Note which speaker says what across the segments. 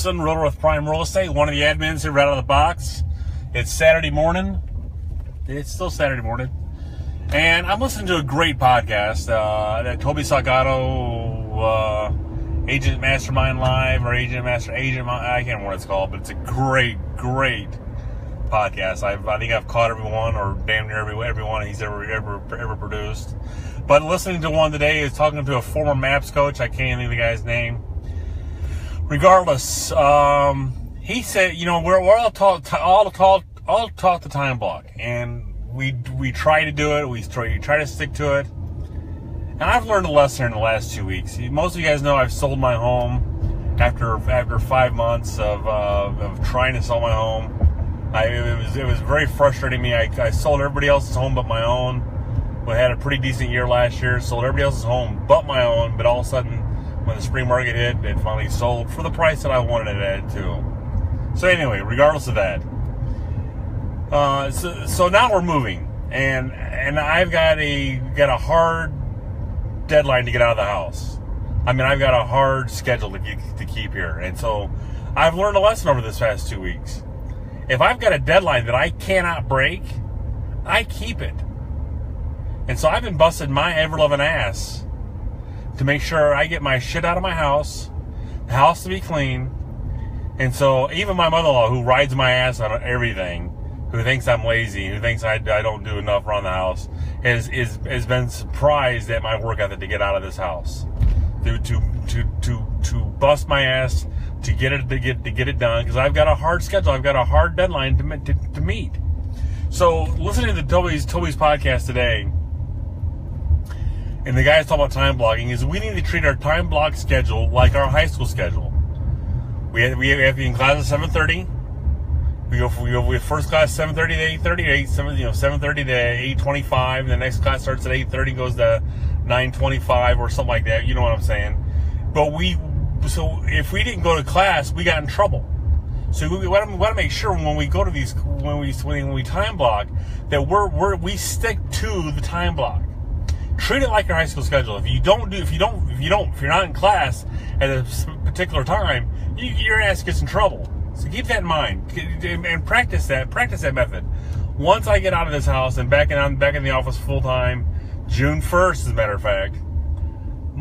Speaker 1: Woodson, realtor with Prime Real Estate, one of the admins here right out of the box. It's Saturday morning. It's still Saturday morning. And I'm listening to a great podcast that Toby Salgado, Agent Mastermind Live, or I can't remember what it's called, but it's a great podcast. I think I've caught everyone, or damn near everyone he's ever produced. But listening to one today is talking to a former MAPS coach. I can't think of the guy's name. Regardless, he said, we're all taught the time block, and we try to do it. We try to stick to it. And I've learned a lesson in the last 2 weeks. Most of you guys know I've sold my home after 5 months of trying to sell my home. It was very frustrating me. I sold everybody else's home but my own. We had a pretty decent year last year. Sold everybody else's home but my own. But all of a sudden, when the spring market hit, it finally sold for the price that I wanted it at too. So anyway, regardless of that, so now we're moving, and I've got a hard deadline to get out of the house. I mean, I've got a hard schedule to keep here, and so I've learned a lesson over this past 2 weeks. If I've got a deadline that I cannot break, I keep it. And so I've been busting my ever-loving ass to make sure I get my shit out of my house, the house to be clean. And so even my mother-in-law, who rides my ass on everything, who thinks I'm lazy, who thinks I don't do enough around the house, has been surprised at my work ethic to get out of this house, to bust my ass to get it done, because I've got a hard schedule, I've got a hard deadline to meet. So listening to Toby's podcast today, and the guys talk about time blocking, is we need to treat our time block schedule like our high school schedule. We have to be in class at 7:30. We go first class 7:30 to 8:30, 7:30 to 8:25. The next class starts at 8:30, goes to 9:25 or something like that. You know what I'm saying? But so if we didn't go to class, we got in trouble. So we want to make sure when we go to these, when we time block, that we stick to the time block. Treat it like your high school schedule. If you're not in class at a particular time, your ass gets in trouble. So keep that in mind and practice that method. Once I get out of this house and I'm back in the office full time, June 1st, as a matter of fact,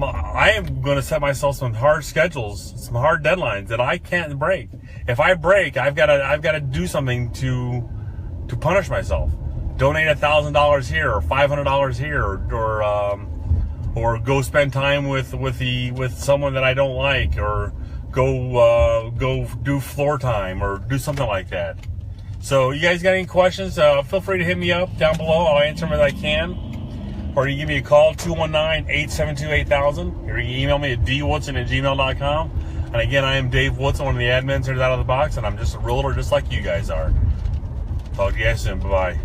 Speaker 1: I am going to set myself some hard schedules, some hard deadlines that I can't break. If I break, I've got to do something to punish myself. Donate $1,000 here, or $500 here, or go spend time with someone that I don't like, or go do floor time, or do something like that. So you guys got any questions? Feel free to hit me up down below. I'll answer them as I can. Or you give me a call, 219-872-8000. Or you can email me at dwoodson@gmail.com. And again, I am Dave Woodson, one of the admins here out of the box, and I'm just a realtor just like you guys are. Talk to you guys soon. Bye-bye.